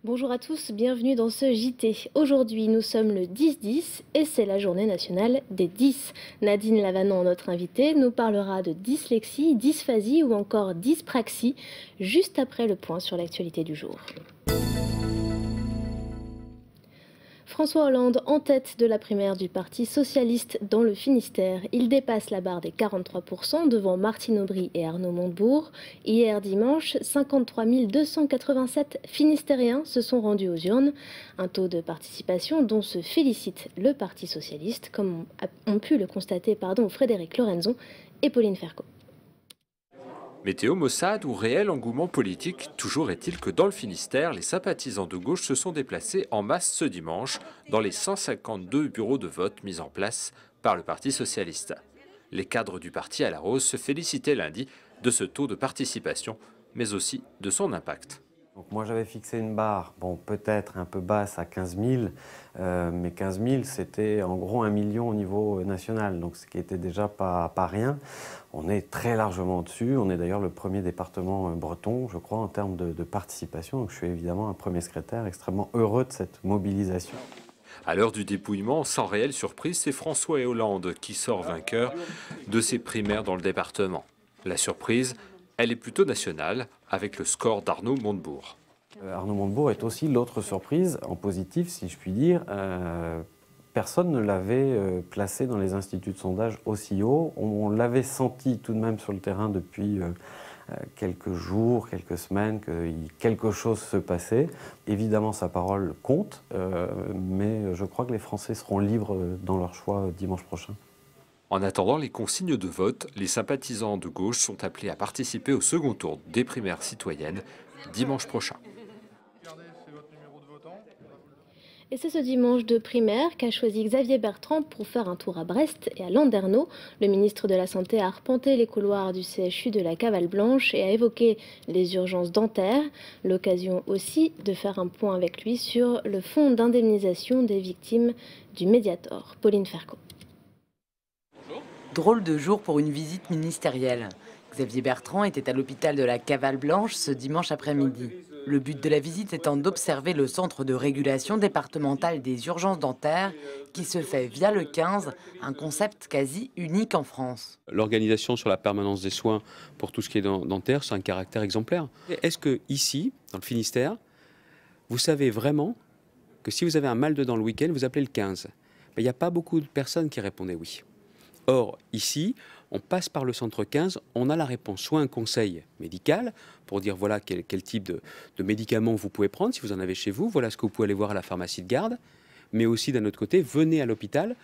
Bonjour à tous, bienvenue dans ce JT. Aujourd'hui, nous sommes le 10-10 et c'est la journée nationale des 10. Nadine Lavanon, notre invitée, nous parlera de dyslexie, dysphasie ou encore dyspraxie, juste après le point sur l'actualité du jour. François Hollande en tête de la primaire du Parti socialiste dans le Finistère. Il dépasse la barre des 43% devant Martine Aubry et Arnaud Montebourg. Hier dimanche, 53 287 Finistériens se sont rendus aux urnes. Un taux de participation dont se félicite le Parti socialiste, comme ont pu le constater Frédéric Lorenzon et Pauline Ferco. Météo maussade ou réel engouement politique, toujours est-il que dans le Finistère, les sympathisants de gauche se sont déplacés en masse ce dimanche dans les 152 bureaux de vote mis en place par le Parti socialiste. Les cadres du parti à la Rose se félicitaient lundi de ce taux de participation, mais aussi de son impact. Donc moi j'avais fixé une barre, bon peut-être un peu basse à 15 000, mais 15 000 c'était en gros 1 million au niveau national, donc ce qui était déjà pas rien. On est très largement au-dessus, on est d'ailleurs le premier département breton, je crois, en termes de participation, donc je suis évidemment un premier secrétaire extrêmement heureux de cette mobilisation. À l'heure du dépouillement, sans réelle surprise, c'est François Hollande qui sort vainqueur de ses primaires dans le département. La surprise, elle est plutôt nationale, avec le score d'Arnaud Montebourg. Arnaud Montebourg est aussi l'autre surprise, en positif si je puis dire. Personne ne l'avait placé dans les instituts de sondage aussi haut. On l'avait senti tout de même sur le terrain depuis quelques jours, quelques semaines, que quelque chose se passait. Évidemment, sa parole compte, mais je crois que les Français seront libres dans leur choix dimanche prochain. En attendant les consignes de vote, les sympathisants de gauche sont appelés à participer au second tour des primaires citoyennes dimanche prochain. Et c'est ce dimanche de primaire qu'a choisi Xavier Bertrand pour faire un tour à Brest et à Landerneau. Le ministre de la Santé a arpenté les couloirs du CHU de la Cavale Blanche et a évoqué les urgences dentaires. L'occasion aussi de faire un point avec lui sur le fonds d'indemnisation des victimes du Mediator. Pauline Ferco. Drôle de jour pour une visite ministérielle. Xavier Bertrand était à l'hôpital de la Cavale Blanche ce dimanche après-midi. Le but de la visite étant d'observer le centre de régulation départementale des urgences dentaires qui se fait via le 15, un concept quasi unique en France. L'organisation sur la permanence des soins pour tout ce qui est dentaire, c'est un caractère exemplaire. Est-ce que ici, dans le Finistère, vous savez vraiment que si vous avez un mal de dents le week-end, vous appelez le 15 ? Il n'y a pas beaucoup de personnes qui répondaient oui. Or, ici, on passe par le centre 15, on a la réponse, soit un conseil médical pour dire voilà quel type de médicaments vous pouvez prendre si vous en avez chez vous, voilà ce que vous pouvez aller voir à la pharmacie de garde, mais aussi d'un autre côté, venez à l'hôpital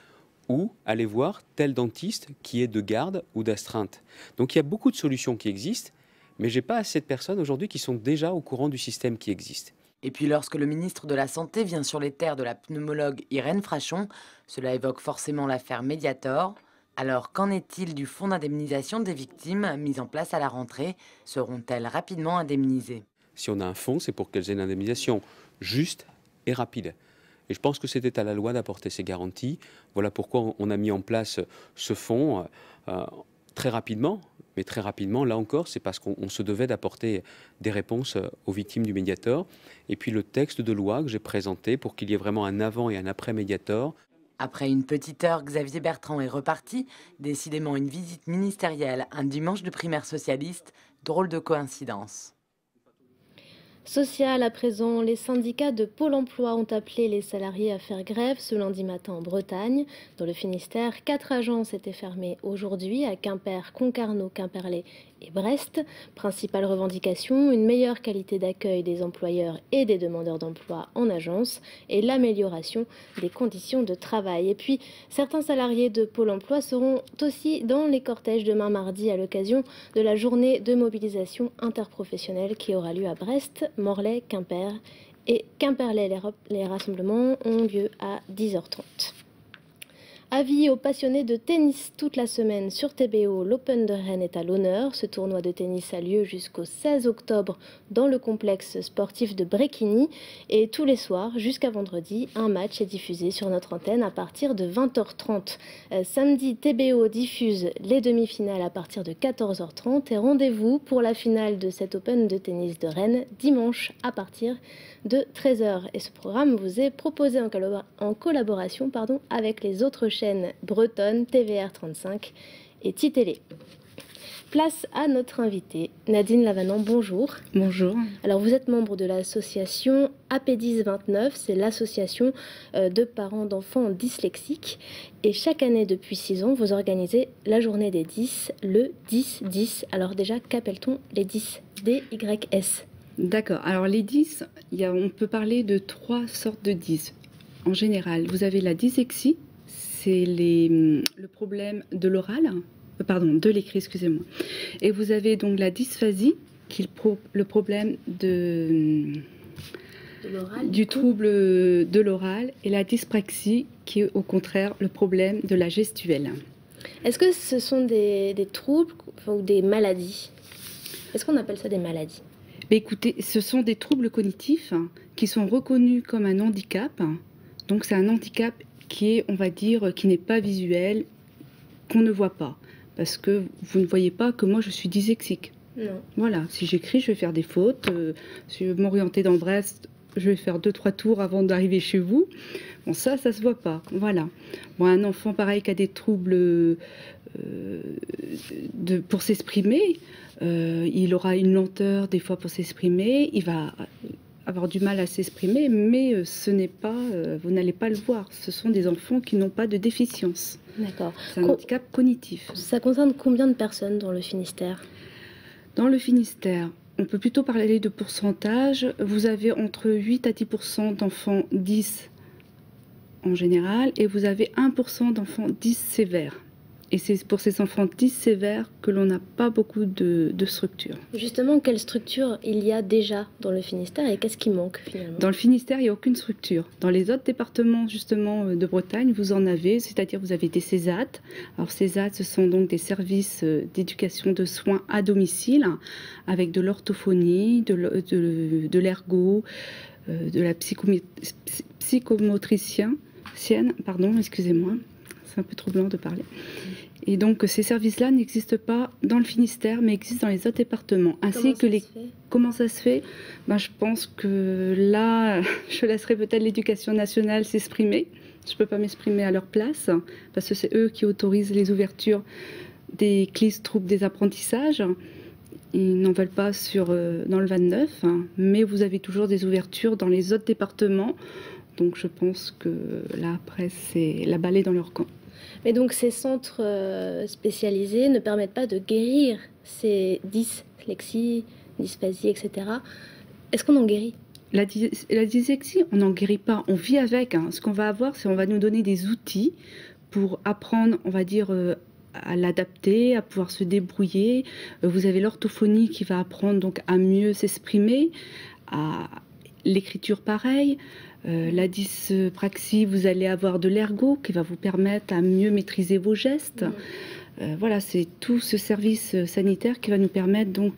ou allez voir tel dentiste qui est de garde ou d'astreinte. Donc il y a beaucoup de solutions qui existent, mais je n'ai pas assez de personnes aujourd'hui qui sont déjà au courant du système qui existe. Et puis lorsque le ministre de la Santé vient sur les terres de la pneumologue Irène Frachon, cela évoque forcément l'affaire Mediator. Alors, qu'en est-il du fonds d'indemnisation des victimes mis en place à la rentrée? Seront-elles rapidement indemnisées? Si on a un fonds, c'est pour qu'elles aient une indemnisation juste et rapide. Et je pense que c'était à la loi d'apporter ces garanties. Voilà pourquoi on a mis en place ce fonds très rapidement. Mais très rapidement, là encore, c'est parce qu'on se devait d'apporter des réponses aux victimes du Mediator. Et puis le texte de loi que j'ai présenté pour qu'il y ait vraiment un avant et un après Mediator. Après une petite heure, Xavier Bertrand est reparti. Décidément une visite ministérielle, un dimanche de primaire socialiste. Drôle de coïncidence. Social à présent, les syndicats de Pôle emploi ont appelé les salariés à faire grève ce lundi matin en Bretagne. Dans le Finistère, 4 agences étaient fermées aujourd'hui à Quimper, Concarneau, Quimperlé et Brest. Principale revendication, une meilleure qualité d'accueil des employeurs et des demandeurs d'emploi en agence et l'amélioration des conditions de travail. Et puis, certains salariés de Pôle emploi seront aussi dans les cortèges demain mardi à l'occasion de la journée de mobilisation interprofessionnelle qui aura lieu à Brest, Morlaix, Quimper et Quimperlé. Les rassemblements ont lieu à 10h30. Avis aux passionnés de tennis toute la semaine sur TBO, l'Open de Rennes est à l'honneur. Ce tournoi de tennis a lieu jusqu'au 16 octobre dans le complexe sportif de Bréquigny. Et tous les soirs, jusqu'à vendredi, un match est diffusé sur notre antenne à partir de 20h30. Samedi, TBO diffuse les demi-finales à partir de 14h30. Et rendez-vous pour la finale de cet Open de tennis de Rennes dimanche à partir de 13h. Et ce programme vous est proposé en collaboration avec les autres chaînes bretonnes, TVR 35 et Titélé. Place à notre invitée, Nadine Lavanant, bonjour. Bonjour. Alors vous êtes membre de l'association AP10 29, c'est l'association de parents d'enfants dyslexiques. Et chaque année depuis 6 ans, vous organisez la journée des 10, le 10-10. Alors déjà, qu'appelle-t-on les 10 DYS? D'accord. Alors les 10, on peut parler de 3 sortes de 10. En général, vous avez la dyslexie, c'est le problème de l'oral, de l'écrit, excusez-moi. Et vous avez donc la dysphasie, qui est le problème du trouble de l'oral, et la dyspraxie, qui est au contraire le problème de la gestuelle. Est-ce que ce sont des troubles ou des maladies? Est-ce qu'on appelle ça des maladies? Écoutez, ce sont des troubles cognitifs qui sont reconnus comme un handicap. Donc c'est un handicap qui est, on va dire, qui n'est pas visuel, qu'on ne voit pas. Parce que vous ne voyez pas que moi je suis dyslexique. Non. Voilà, si j'écris, je vais faire des fautes. Si je veux m'orienter dans Brest, je vais faire 2-3 tours avant d'arriver chez vous. Bon, ça se voit pas. Voilà. Bon, un enfant pareil qui a des troubles pour s'exprimer, il aura une lenteur des fois pour s'exprimer, il va avoir du mal à s'exprimer, mais ce n'est pas, vous n'allez pas le voir. Ce sont des enfants qui n'ont pas de déficience. D'accord. C'est un handicap cognitif. Ça concerne combien de personnes dans le Finistère? Dans le Finistère, on peut plutôt parler de pourcentage. Vous avez entre 8 à 10% d'enfants 10 en général, et vous avez 1% d'enfants 10 sévères. Et c'est pour ces enfants 10 sévères que l'on n'a pas beaucoup de structures. Justement, quelle structure il y a déjà dans le Finistère et qu'est-ce qui manque finalement? Dans le Finistère, il n'y a aucune structure. Dans les autres départements justement de Bretagne, vous en avez, c'est-à-dire vous avez des CESAT. Alors CESAT, ce sont donc des services d'éducation de soins à domicile, avec de l'orthophonie, de l'ergo, de la psychomotricienne, excusez-moi. C'est un peu troublant de parler. Et donc ces services-là n'existent pas dans le Finistère, mais existent dans les autres départements. Comment ça se fait? Je pense que là, je laisserai peut-être l'Éducation nationale s'exprimer. Je ne peux pas m'exprimer à leur place, parce que c'est eux qui autorisent les ouvertures des CLIS troubles des apprentissages. Ils n'en veulent pas dans le 29, mais vous avez toujours des ouvertures dans les autres départements. Donc je pense que là, après, c'est la balle est dans leur camp. Mais donc ces centres spécialisés ne permettent pas de guérir ces dyslexies, dysphasie, etc. Est-ce qu'on en guérit? La dyslexie, on n'en guérit pas, on vit avec. Ce qu'on va avoir, c'est qu'on va nous donner des outils pour apprendre, on va dire, à l'adapter, à pouvoir se débrouiller. Vous avez l'orthophonie qui va apprendre donc à mieux s'exprimer, à l'écriture pareil. La dyspraxie, vous allez avoir de l'ergo qui va vous permettre à mieux maîtriser vos gestes. Voilà, c'est tout ce service sanitaire qui va nous permettre donc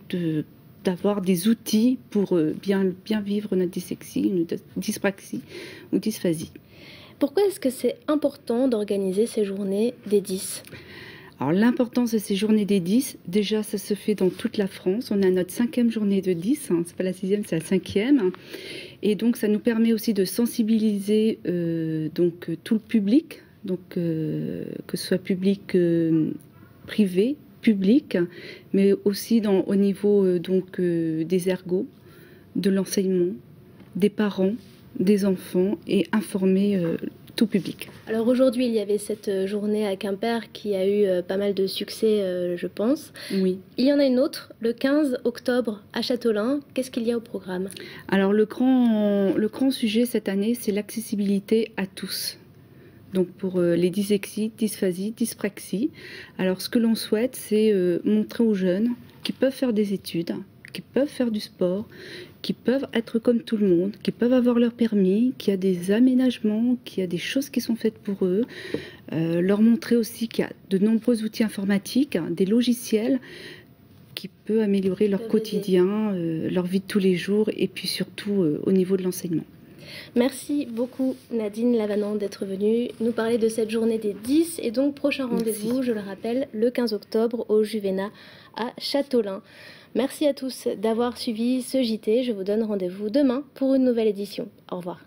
d'avoir des outils pour bien vivre notre dyslexie, une dyspraxie ou dysphasie. Pourquoi est-ce que c'est important d'organiser ces journées des 10? Alors l'importance de ces journées des 10, déjà ça se fait dans toute la France. On a notre 5e journée de 10, c'est pas la 6e, c'est la 5e. Et donc ça nous permet aussi de sensibiliser tout le public, donc que ce soit public privé, public, mais aussi au niveau des ergos, de l'enseignement, des parents, des enfants, et informer tout public. Alors aujourd'hui, il y avait cette journée à Quimper qui a eu pas mal de succès, je pense. Oui. Il y en a une autre, le 15 octobre à Châteaulin. Qu'est-ce qu'il y a au programme? Alors le grand sujet cette année, c'est l'accessibilité à tous. Donc pour les dyslexies, dysphasies, dyspraxies. Alors ce que l'on souhaite, c'est montrer aux jeunes qu'ils peuvent faire des études, qu'ils peuvent faire du sport, qui peuvent être comme tout le monde, qui peuvent avoir leur permis, qu'il y a des aménagements, qu'il y a des choses qui sont faites pour eux. Leur montrer aussi qu'il y a de nombreux outils informatiques, des logiciels qui peuvent améliorer leur quotidien, leur vie de tous les jours et puis surtout au niveau de l'enseignement. Merci beaucoup Nadine Lavanant d'être venue nous parler de cette journée des 10 et donc prochain rendez-vous, je le rappelle, le 15 octobre au Juvénat à Châteaulin. Merci à tous d'avoir suivi ce JT, je vous donne rendez-vous demain pour une nouvelle édition. Au revoir.